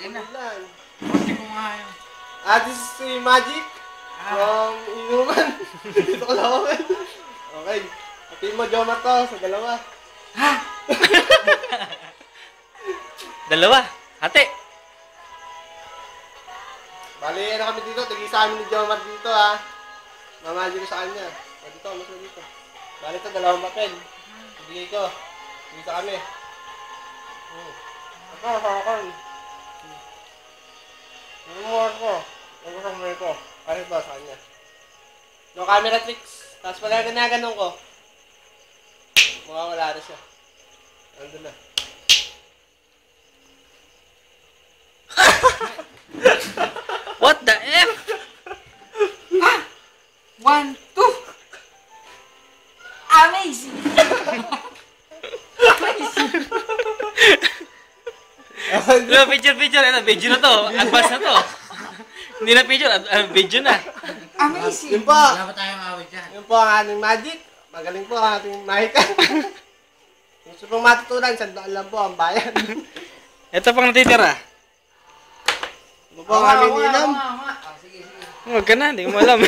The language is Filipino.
Akin na. Hindi ko nga yun. This is si Magic. From Inuman. Dito ko lang ako. Okay. Hatiin mo, Jomar to, sa dalawa. Ha? Dalawa. Hati. Bali, ano kami dito? Tigisa kami ni Jomar dito, ha. Mamagic ko sa kanya. Dito, mas dito. Bali ito, dalawang papel. Bigay ko. Tigisa kami. Ako. Numor ko. Numor ko. Ano ba sa kanya? No camera tricks. Tapos pala ganun ko. Wala na siya. Nandun na. What the F? 1, 2. Amazing! Picture. Ano, video na to. Advance na to. Hindi na picture, video na. Amazing! Yun po. Wala pa tayong awit dyan. Yun po ang ating Magic. Magaling po ang ating Mahika. Gusto pong matutunan, sandaan lang po ang bayan. Ito pang natitira. Ito po ang aming ilam. Sige. Huwag ka na, hindi mo alam.